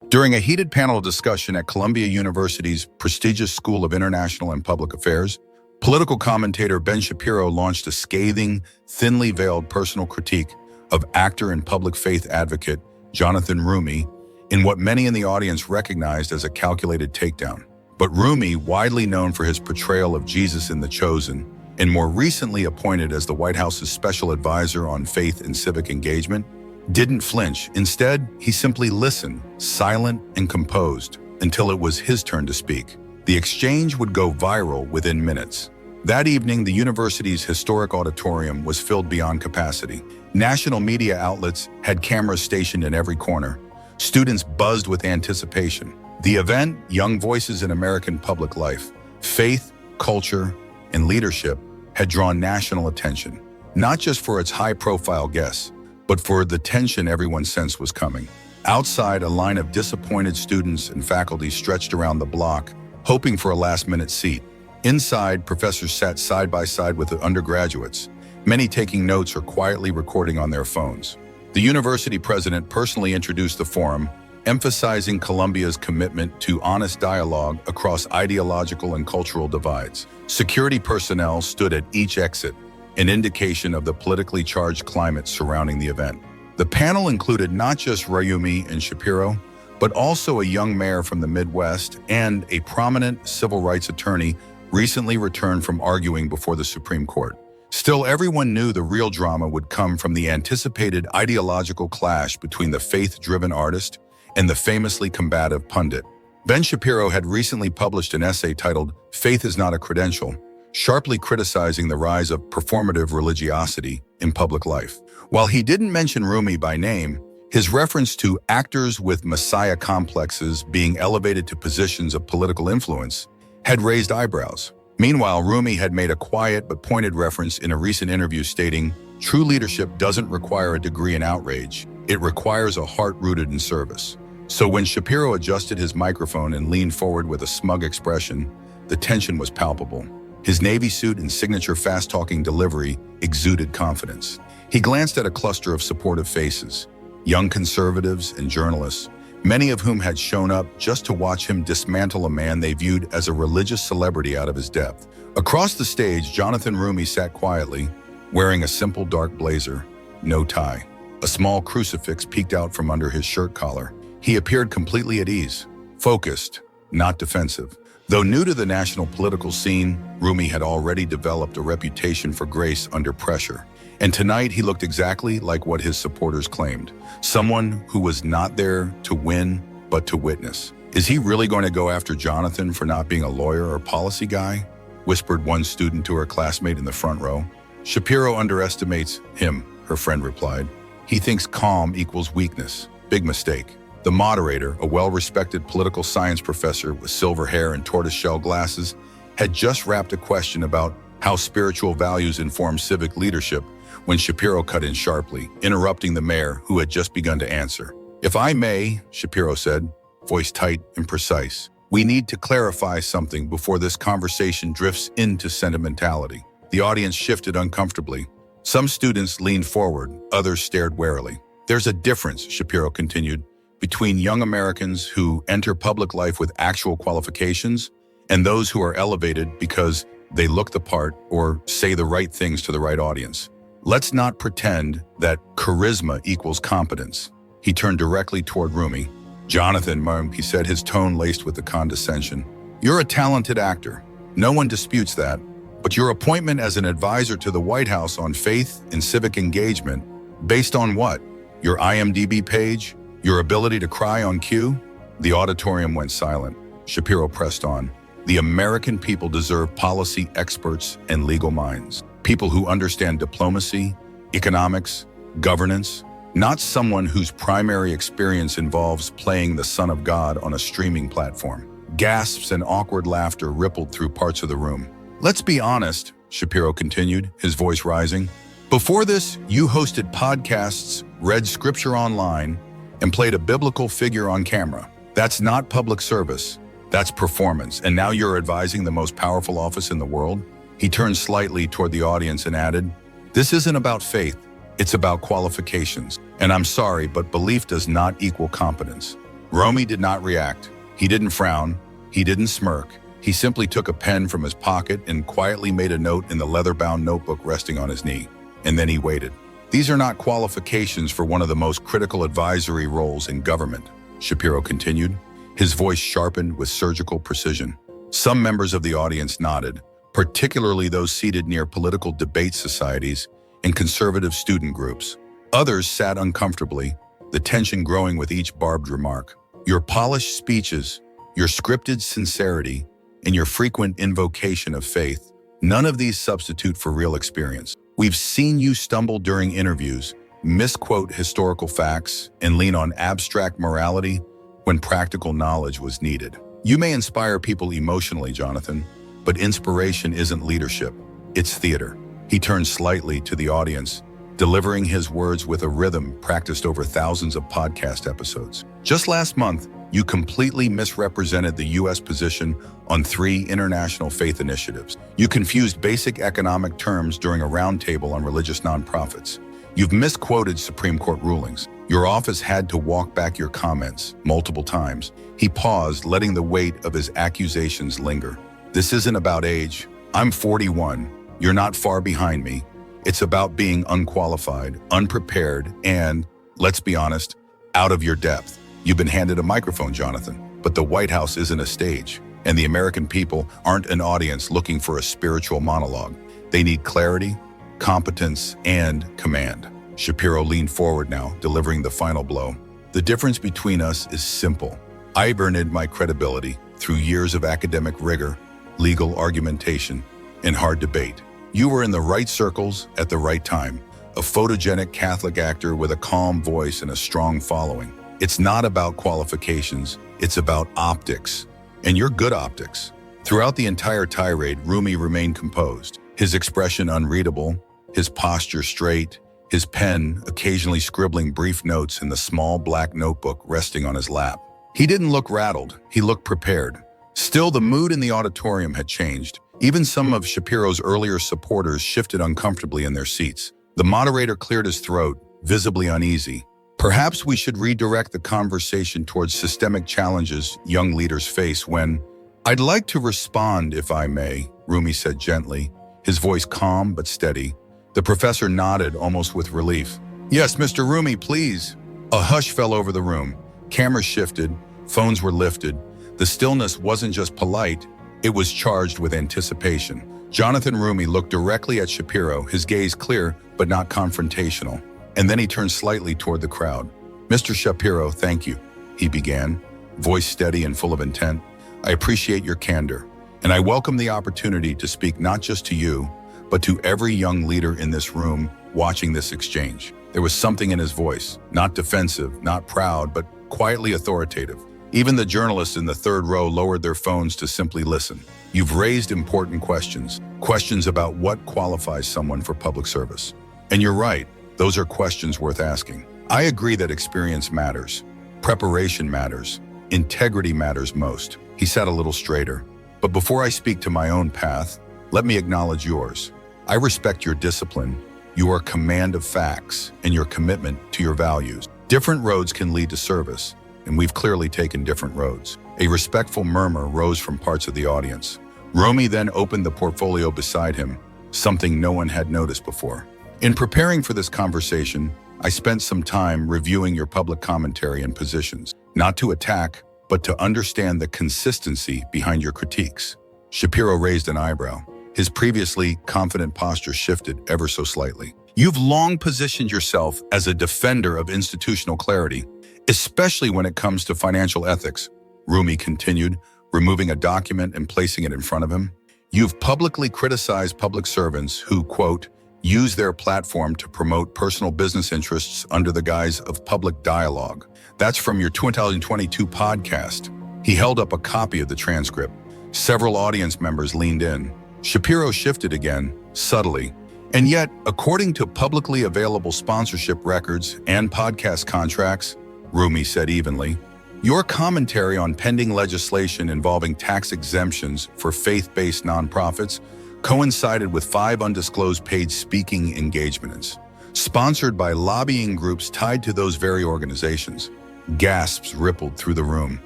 During a heated panel discussion at Columbia University's prestigious School of International and Public Affairs, political commentator Ben Shapiro launched a scathing, thinly veiled personal critique of actor and public faith advocate Jonathan Roumie in what many in the audience recognized as a calculated takedown. But Roumie, widely known for his portrayal of Jesus in The Chosen, and more recently appointed as the White House's special advisor on faith and civic engagement, didn't flinch. Instead, he simply listened, silent and composed, until it was his turn to speak. The exchange would go viral within minutes. That evening, the university's historic auditorium was filled beyond capacity. National media outlets had cameras stationed in every corner. Students buzzed with anticipation. The event, Young Voices in American Public Life, Faith, Culture, and Leadership, had drawn national attention, not just for its high-profile guests, but for the tension everyone sensed was coming. Outside, a line of disappointed students and faculty stretched around the block, hoping for a last-minute seat. Inside, professors sat side by side with the undergraduates, many taking notes or quietly recording on their phones. The university president personally introduced the forum, emphasizing Columbia's commitment to honest dialogue across ideological and cultural divides. Security personnel stood at each exit, an indication of the politically charged climate surrounding the event. The panel included not just Roumie and Shapiro, but also a young mayor from the Midwest and a prominent civil rights attorney recently returned from arguing before the Supreme Court. Still, everyone knew the real drama would come from the anticipated ideological clash between the faith-driven artist and the famously combative pundit. Ben Shapiro had recently published an essay titled "Faith is Not a Credential," sharply criticizing the rise of performative religiosity in public life. While he didn't mention Roumie by name, his reference to actors with messiah complexes being elevated to positions of political influence had raised eyebrows. Meanwhile, Roumie had made a quiet but pointed reference in a recent interview stating, "True leadership doesn't require a degree in outrage. It requires a heart rooted in service." So when Shapiro adjusted his microphone and leaned forward with a smug expression, the tension was palpable. His Navy suit and signature fast-talking delivery exuded confidence. He glanced at a cluster of supportive faces, young conservatives and journalists, many of whom had shown up just to watch him dismantle a man they viewed as a religious celebrity out of his depth. Across the stage, Jonathan Roumie sat quietly, wearing a simple dark blazer, no tie. A small crucifix peeked out from under his shirt collar. He appeared completely at ease, focused, not defensive. Though new to the national political scene, Roumie had already developed a reputation for grace under pressure. And tonight he looked exactly like what his supporters claimed, someone who was not there to win, but to witness. "Is he really going to go after Jonathan for not being a lawyer or policy guy?" whispered one student to her classmate in the front row. "Shapiro underestimates him," her friend replied. "He thinks calm equals weakness. Big mistake." The moderator, a well-respected political science professor with silver hair and tortoiseshell glasses, had just wrapped a question about how spiritual values inform civic leadership when Shapiro cut in sharply, interrupting the mayor, who had just begun to answer. "If I may," Shapiro said, voice tight and precise, "we need to clarify something before this conversation drifts into sentimentality." The audience shifted uncomfortably. Some students leaned forward, others stared warily. "There's a difference," Shapiro continued, "between young Americans who enter public life with actual qualifications and those who are elevated because they look the part or say the right things to the right audience. Let's not pretend that charisma equals competence." He turned directly toward Roumie. "Jonathan," he said, his tone laced with the condescension, "you're a talented actor. No one disputes that. But your appointment as an advisor to the White House on faith and civic engagement, based on what? Your IMDb page? Your ability to cry on cue?" The auditorium went silent. Shapiro pressed on. "The American people deserve policy experts and legal minds. People who understand diplomacy, economics, governance, not someone whose primary experience involves playing the Son of God on a streaming platform." Gasps and awkward laughter rippled through parts of the room. "Let's be honest," Shapiro continued, his voice rising. "Before this, you hosted podcasts, read scripture online, and played a biblical figure on camera. That's not public service. That's performance. And now you're advising the most powerful office in the world?" He turned slightly toward the audience and added, "This isn't about faith. It's about qualifications. And I'm sorry, but belief does not equal competence." Roumie did not react. He didn't frown. He didn't smirk. He simply took a pen from his pocket and quietly made a note in the leather-bound notebook resting on his knee. And then he waited. These are not qualifications for one of the most critical advisory roles in government, Shapiro continued, his voice sharpened with surgical precision. Some members of the audience nodded, particularly those seated near political debate societies and conservative student groups. Others sat uncomfortably, the tension growing with each barbed remark. Your polished speeches, your scripted sincerity, and your frequent invocation of faith, none of these substitute for real experience. We've seen you stumble during interviews, misquote historical facts, and lean on abstract morality when practical knowledge was needed. You may inspire people emotionally, Jonathan, but inspiration isn't leadership, it's theater. He turned slightly to the audience, delivering his words with a rhythm practiced over thousands of podcast episodes. Just last month, you completely misrepresented the U.S. position on 3 international faith initiatives. You confused basic economic terms during a roundtable on religious nonprofits. You've misquoted Supreme Court rulings. Your office had to walk back your comments multiple times. He paused, letting the weight of his accusations linger. This isn't about age. I'm 41. You're not far behind me. It's about being unqualified, unprepared, and, let's be honest, out of your depth. You've been handed a microphone, Jonathan, but the White House isn't a stage, and the American people aren't an audience looking for a spiritual monologue. They need clarity, competence, and command. Shapiro leaned forward now, delivering the final blow. The difference between us is simple. I've earned my credibility through years of academic rigor, legal argumentation, and hard debate. You were in the right circles at the right time, a photogenic Catholic actor with a calm voice and a strong following. It's not about qualifications, it's about optics. And you're good optics. Throughout the entire tirade, Roumie remained composed, his expression unreadable, his posture straight, his pen occasionally scribbling brief notes in the small black notebook resting on his lap. He didn't look rattled, he looked prepared. Still, the mood in the auditorium had changed. Even some of Shapiro's earlier supporters shifted uncomfortably in their seats. The moderator cleared his throat, visibly uneasy. Perhaps we should redirect the conversation towards systemic challenges young leaders face when... I'd like to respond, if I may, Roumie said gently, his voice calm but steady. The professor nodded, almost with relief. Yes, Mr. Roumie, please. A hush fell over the room. Cameras shifted, phones were lifted. The stillness wasn't just polite, it was charged with anticipation. Jonathan Roumie looked directly at Shapiro, his gaze clear but not confrontational. And then he turned slightly toward the crowd. Mr. Shapiro, thank you, he began, voice steady and full of intent. I appreciate your candor, and I welcome the opportunity to speak not just to you, but to every young leader in this room watching this exchange. There was something in his voice, not defensive, not proud, but quietly authoritative. Even the journalists in the third row lowered their phones to simply listen. You've raised important questions, questions about what qualifies someone for public service. And you're right. Those are questions worth asking. I agree that experience matters, preparation matters, integrity matters most. He sat a little straighter. But before I speak to my own path, let me acknowledge yours. I respect your discipline, your command of facts, and your commitment to your values. Different roads can lead to service, and we've clearly taken different roads. A respectful murmur rose from parts of the audience. Roumie then opened the portfolio beside him, something no one had noticed before. In preparing for this conversation, I spent some time reviewing your public commentary and positions, not to attack, but to understand the consistency behind your critiques. Shapiro raised an eyebrow. His previously confident posture shifted ever so slightly. You've long positioned yourself as a defender of institutional clarity, especially when it comes to financial ethics, Roumie continued, removing a document and placing it in front of him. You've publicly criticized public servants who, quote, use their platform to promote personal business interests under the guise of public dialogue. That's from your 2022 podcast. He held up a copy of the transcript. Several audience members leaned in. Shapiro shifted again, subtly. And yet, according to publicly available sponsorship records and podcast contracts, Roumie said evenly, your commentary on pending legislation involving tax exemptions for faith-based nonprofits coincided with 5 undisclosed paid speaking engagements, sponsored by lobbying groups tied to those very organizations. Gasps rippled through the room.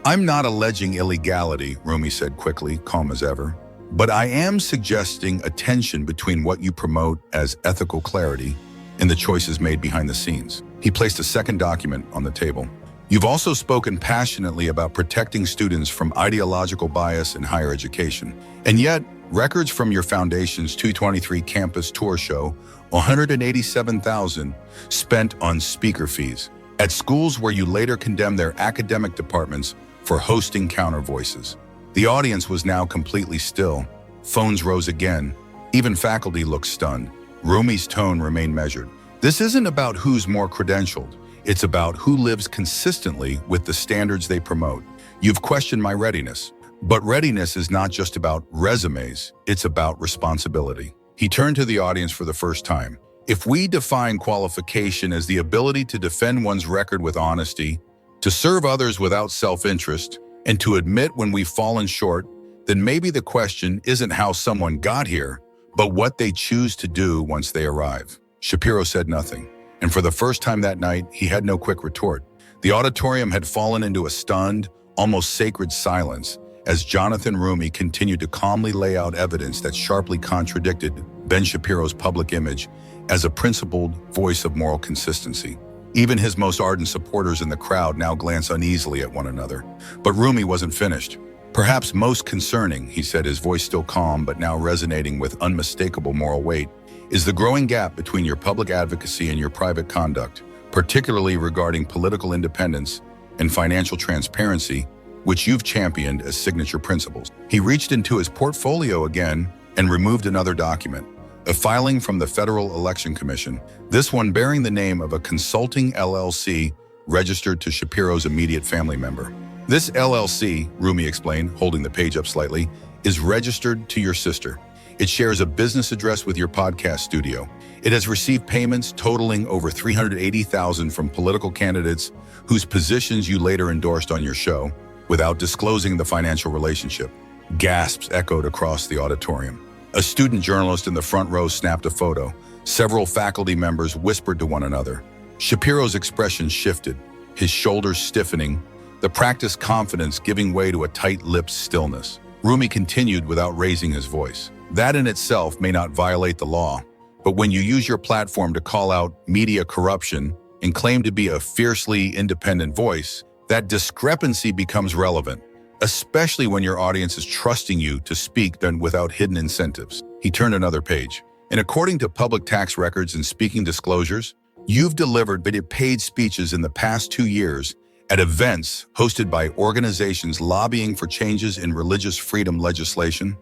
I'm not alleging illegality, Roumie said quickly, calm as ever. But I am suggesting a tension between what you promote as ethical clarity and the choices made behind the scenes. He placed a second document on the table. You've also spoken passionately about protecting students from ideological bias in higher education. And yet, records from your foundation's 223 campus tour show $187,000 spent on speaker fees at schools where you later condemned their academic departments for hosting counter voices. The audience was now completely still. Phones rose again. Even faculty looked stunned. Roumie's tone remained measured. This isn't about who's more credentialed. It's about who lives consistently with the standards they promote. You've questioned my readiness. But readiness is not just about resumes, it's about responsibility. He turned to the audience for the first time. If we define qualification as the ability to defend one's record with honesty, to serve others without self-interest, and to admit when we've fallen short, then maybe the question isn't how someone got here, but what they choose to do once they arrive. Shapiro said nothing, and for the first time that night, he had no quick retort. The auditorium had fallen into a stunned, almost sacred silence as Jonathan Roumie continued to calmly lay out evidence that sharply contradicted Ben Shapiro's public image as a principled voice of moral consistency. Even his most ardent supporters in the crowd now glanced uneasily at one another. But Roumie wasn't finished. Perhaps most concerning, he said, his voice still calm but now resonating with unmistakable moral weight, is the growing gap between your public advocacy and your private conduct, particularly regarding political independence and financial transparency, which you've championed as signature principles. He reached into his portfolio again and removed another document, a filing from the Federal Election Commission, this one bearing the name of a consulting LLC registered to Shapiro's immediate family member. This LLC, Roumie explained, holding the page up slightly, is registered to your sister. It shares a business address with your podcast studio. It has received payments totaling over $380,000 from political candidates whose positions you later endorsed on your show, without disclosing the financial relationship. Gasps echoed across the auditorium. A student journalist in the front row snapped a photo. Several faculty members whispered to one another. Shapiro's expression shifted, his shoulders stiffening, the practiced confidence giving way to a tight-lipped stillness. Roumie continued without raising his voice. That in itself may not violate the law, but when you use your platform to call out media corruption and claim to be a fiercely independent voice, that discrepancy becomes relevant, especially when your audience is trusting you to speak then without hidden incentives. He turned another page. And according to public tax records and speaking disclosures, you've delivered paid speeches in the past 2 years at events hosted by organizations lobbying for changes in religious freedom legislation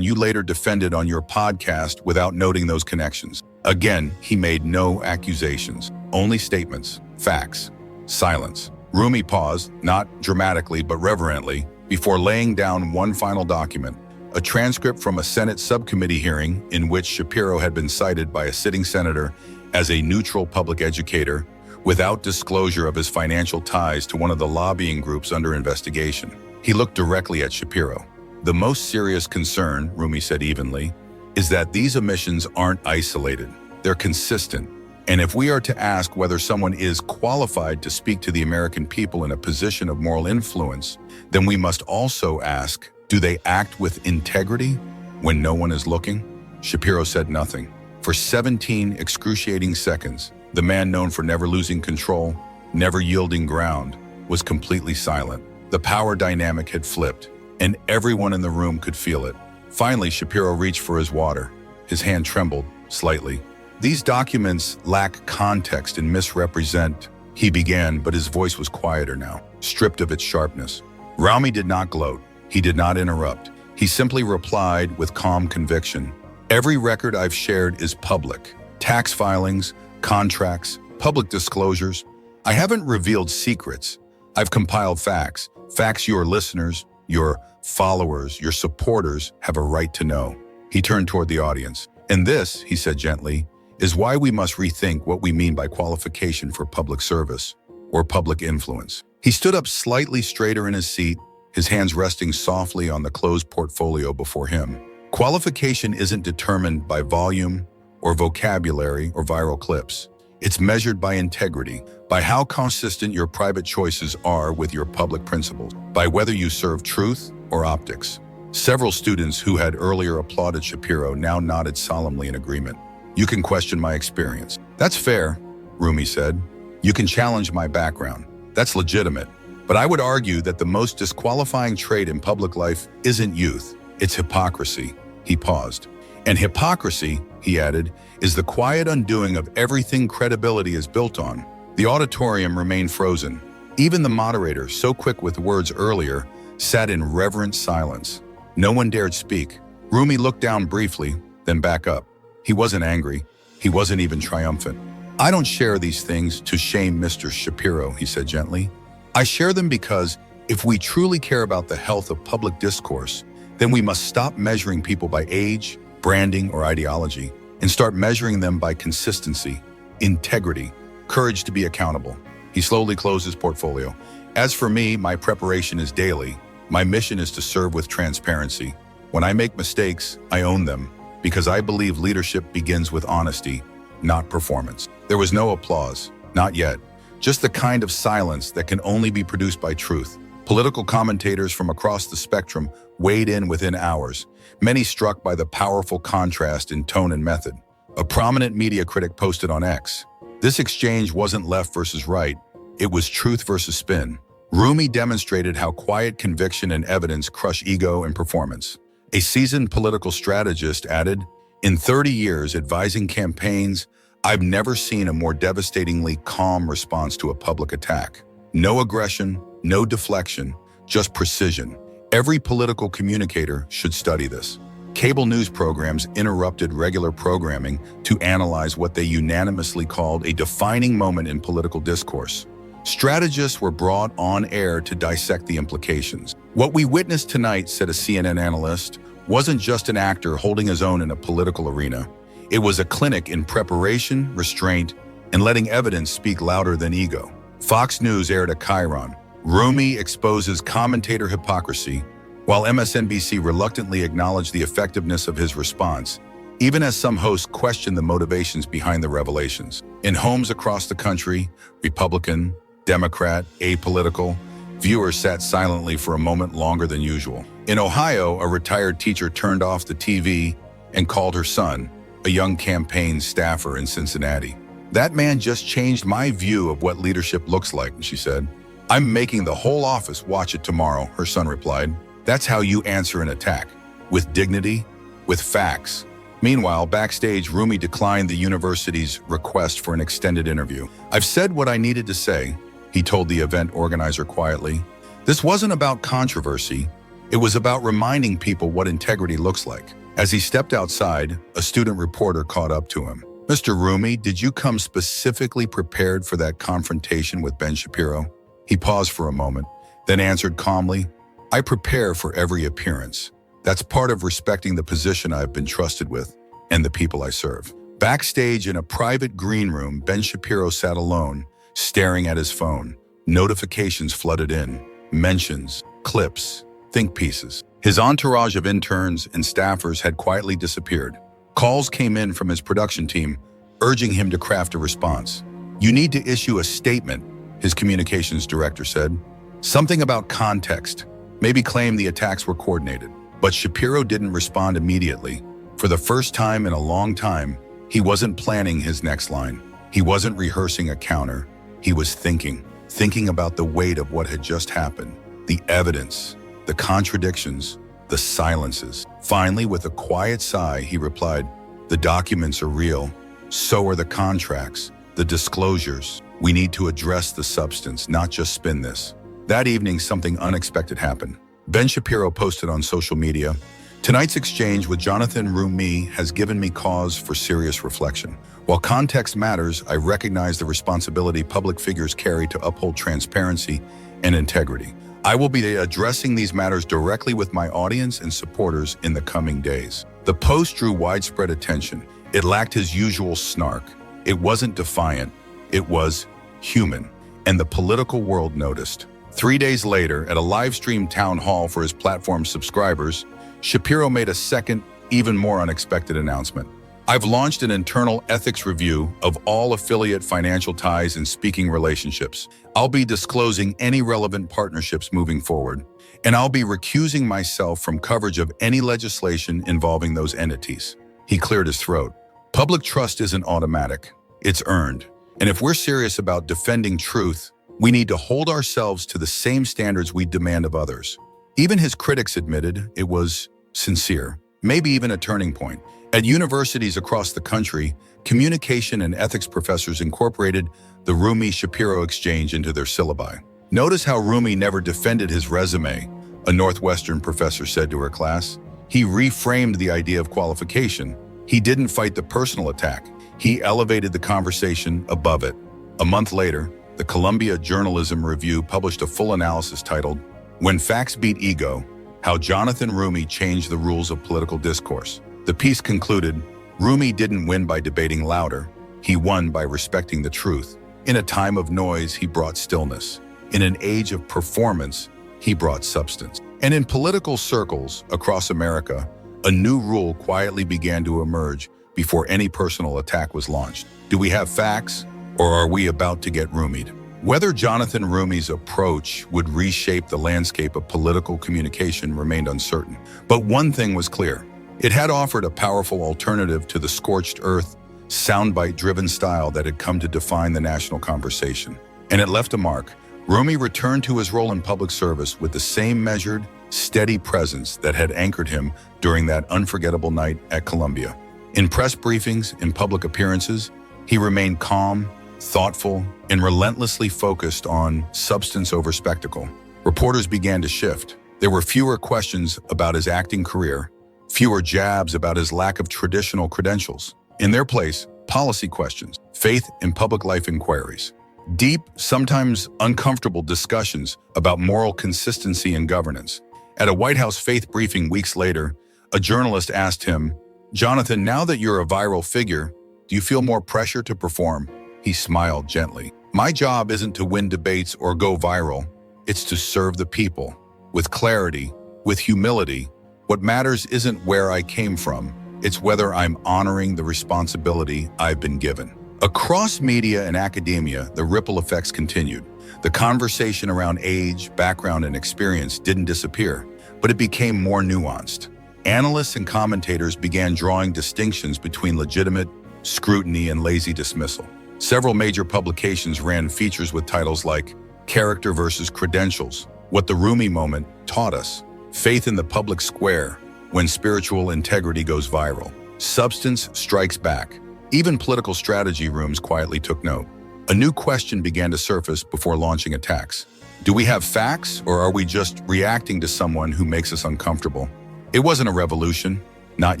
you later defended on your podcast without noting those connections. Again, he made no accusations, only statements, facts, silence. Roumie paused, not dramatically but reverently, before laying down one final document, a transcript from a Senate subcommittee hearing in which Shapiro had been cited by a sitting senator as a neutral public educator without disclosure of his financial ties to one of the lobbying groups under investigation. He looked directly at Shapiro. The most serious concern, Roumie said evenly, is that these omissions aren't isolated. They're consistent. And if we are to ask whether someone is qualified to speak to the American people in a position of moral influence, then we must also ask, do they act with integrity when no one is looking? Shapiro said nothing. For 17 excruciating seconds, the man known for never losing control, never yielding ground, was completely silent. The power dynamic had flipped, and everyone in the room could feel it. Finally, Shapiro reached for his water. His hand trembled slightly. These documents lack context and misrepresent, he began, but his voice was quieter now, stripped of its sharpness. Roumie did not gloat. He did not interrupt. He simply replied with calm conviction. Every record I've shared is public. Tax filings, contracts, public disclosures. I haven't revealed secrets. I've compiled facts. Facts your listeners, your followers, your supporters have a right to know. He turned toward the audience. And this, he said gently, is why we must rethink what we mean by qualification for public service or public influence. He stood up slightly straighter in his seat, his hands resting softly on the closed portfolio before him. Qualification isn't determined by volume or vocabulary or viral clips. It's measured by integrity, by how consistent your private choices are with your public principles, by whether you serve truth or optics. Several students who had earlier applauded Shapiro now nodded solemnly in agreement. You can question my experience. That's fair, Roumie said. You can challenge my background. That's legitimate. But I would argue that the most disqualifying trait in public life isn't youth, it's hypocrisy. He paused. And hypocrisy, he added, is the quiet undoing of everything credibility is built on. The auditorium remained frozen. Even the moderator, so quick with words earlier, sat in reverent silence. No one dared speak. Roumie looked down briefly, then back up. He wasn't angry. He wasn't even triumphant. I don't share these things to shame Mr. Shapiro, he said gently. I share them because if we truly care about the health of public discourse, then we must stop measuring people by age, branding, or ideology, and start measuring them by consistency, integrity, courage to be accountable. He slowly closed his portfolio. As for me, my preparation is daily. My mission is to serve with transparency. When I make mistakes, I own them, because I believe leadership begins with honesty, not performance. There was no applause, not yet, just the kind of silence that can only be produced by truth. Political commentators from across the spectrum weighed in within hours, many struck by the powerful contrast in tone and method. A prominent media critic posted on X, "This exchange wasn't left versus right, it was truth versus spin." Roumie demonstrated how quiet conviction and evidence crush ego and performance. A seasoned political strategist added, "In 30 years advising campaigns, I've never seen a more devastatingly calm response to a public attack. No aggression, no deflection, just precision. Every political communicator should study this." Cable news programs interrupted regular programming to analyze what they unanimously called a defining moment in political discourse. Strategists were brought on air to dissect the implications. "What we witnessed tonight," said a CNN analyst, "wasn't just an actor holding his own in a political arena. It was a clinic in preparation, restraint, and letting evidence speak louder than ego." Fox News aired a Chiron. Roumie exposes commentator hypocrisy, while MSNBC reluctantly acknowledged the effectiveness of his response, even as some hosts questioned the motivations behind the revelations. In homes across the country, Republican, Democrat, apolitical, viewers sat silently for a moment longer than usual. In Ohio, a retired teacher turned off the TV and called her son, a young campaign staffer in Cincinnati. "That man just changed my view of what leadership looks like," she said. "I'm making the whole office watch it tomorrow," her son replied. That's how you answer an attack, with dignity, with facts. Meanwhile, backstage, Roumie declined the university's request for an extended interview. "I've said what I needed to say," he told the event organizer quietly. This wasn't about controversy. It was about reminding people what integrity looks like. As he stepped outside, a student reporter caught up to him. "Mr. Roumie, did you come specifically prepared for that confrontation with Ben Shapiro?" He paused for a moment, then answered calmly, "I prepare for every appearance. That's part of respecting the position I've been trusted with and the people I serve." Backstage in a private green room, Ben Shapiro sat alone, staring at his phone. Notifications flooded in, mentions, clips, think pieces. His entourage of interns and staffers had quietly disappeared. Calls came in from his production team, urging him to craft a response. "You need to issue a statement," his communications director said. "Something about context. Maybe claim the attacks were coordinated." But Shapiro didn't respond immediately. For the first time in a long time, he wasn't planning his next line. He wasn't rehearsing a counter. He was thinking about the weight of what had just happened, the evidence, the contradictions, the silences. Finally, with a quiet sigh, he replied, "The documents are real. So are the contracts, the disclosures. We need to address the substance, not just spin this." That evening, something unexpected happened. Ben Shapiro posted on social media, "Tonight's exchange with Jonathan Roumie has given me cause for serious reflection. While context matters, I recognize the responsibility public figures carry to uphold transparency and integrity. I will be addressing these matters directly with my audience and supporters in the coming days." The post drew widespread attention. It lacked his usual snark. It wasn't defiant. It was human. And the political world noticed. 3 days later, at a live-stream town hall for his platform's subscribers, Shapiro made a second, even more unexpected announcement. I've launched an internal ethics review of all affiliate financial ties and speaking relationships. I'll be disclosing any relevant partnerships moving forward, and I'll be recusing myself from coverage of any legislation involving those entities." He cleared his throat. Public trust isn't automatic, it's earned. And if we're serious about defending truth, we need to hold ourselves to the same standards we demand of others. Even his critics admitted it was sincere, maybe even a turning point. At universities across the country, communication and ethics professors incorporated the Roumie-Shapiro exchange into their syllabi. "Notice how Roumie never defended his resume," a Northwestern professor said to her class. "He reframed the idea of qualification. He didn't fight the personal attack. He elevated the conversation above it." A month later, the Columbia Journalism Review published a full analysis titled, "When Facts Beat Ego, How Jonathan Roumie Changed the Rules of Political Discourse." The piece concluded, Roumie didn't win by debating louder. He won by respecting the truth. In a time of noise, he brought stillness. In an age of performance, he brought substance. And in political circles across America, a new rule quietly began to emerge before any personal attack was launched. Do we have facts, or are we about to get Roumied? Whether Jonathan Roumie's approach would reshape the landscape of political communication remained uncertain. But one thing was clear. It had offered a powerful alternative to the scorched earth, soundbite-driven style that had come to define the national conversation. And it left a mark. Roumie returned to his role in public service with the same measured, steady presence that had anchored him during that unforgettable night at Columbia. In press briefings, in public appearances, he remained calm, thoughtful, and relentlessly focused on substance over spectacle. Reporters began to shift. There were fewer questions about his acting career, fewer jabs about his lack of traditional credentials. In their place, policy questions, faith and public life inquiries, deep, sometimes uncomfortable discussions about moral consistency and governance. At a White House faith briefing weeks later, a journalist asked him, "Jonathan, now that you're a viral figure, do you feel more pressure to perform?" He smiled gently. "My job isn't to win debates or go viral. It's to serve the people, with clarity, with humility. What matters isn't where I came from. It's whether I'm honoring the responsibility I've been given." Across media and academia, the ripple effects continued. The conversation around age, background, and experience didn't disappear, but it became more nuanced. Analysts and commentators began drawing distinctions between legitimate scrutiny and lazy dismissal. Several major publications ran features with titles like "Character versus Credentials," "What the Roumie Moment Taught Us," "Faith in the Public Square, When Spiritual Integrity Goes Viral," "Substance Strikes Back." Even political strategy rooms quietly took note. A new question began to surface before launching attacks. Do we have facts, or are we just reacting to someone who makes us uncomfortable? It wasn't a revolution, not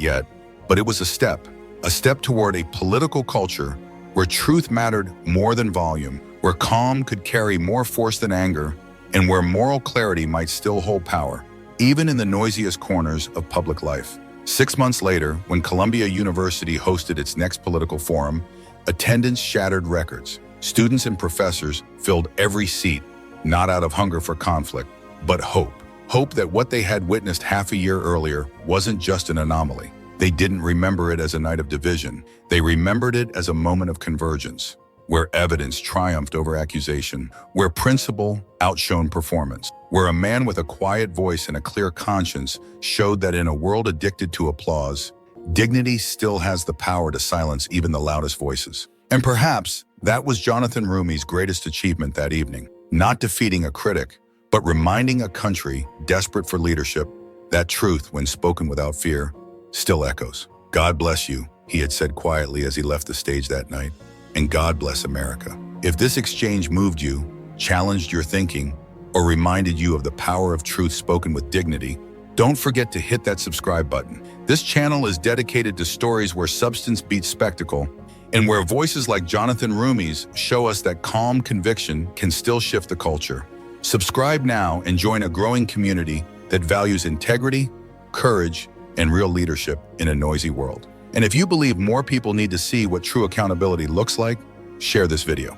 yet, but it was a step toward a political culture where truth mattered more than volume, where calm could carry more force than anger, and where moral clarity might still hold power, even in the noisiest corners of public life. 6 months later, when Columbia University hosted its next political forum, attendance shattered records. Students and professors filled every seat, not out of hunger for conflict, but hope. Hope that what they had witnessed half a year earlier wasn't just an anomaly. They didn't remember it as a night of division. They remembered it as a moment of convergence, where evidence triumphed over accusation, where principle outshone performance, where a man with a quiet voice and a clear conscience showed that in a world addicted to applause, dignity still has the power to silence even the loudest voices. And perhaps that was Jonathan Roumie's greatest achievement that evening, not defeating a critic, but reminding a country desperate for leadership that truth, when spoken without fear, still echoes. "God bless you," he had said quietly as he left the stage that night, "and God bless America." If this exchange moved you, challenged your thinking, or reminded you of the power of truth spoken with dignity, don't forget to hit that subscribe button. This channel is dedicated to stories where substance beats spectacle, and where voices like Jonathan Roumie's show us that calm conviction can still shift the culture. Subscribe now and join a growing community that values integrity, courage, and real leadership in a noisy world. And if you believe more people need to see what true accountability looks like, share this video.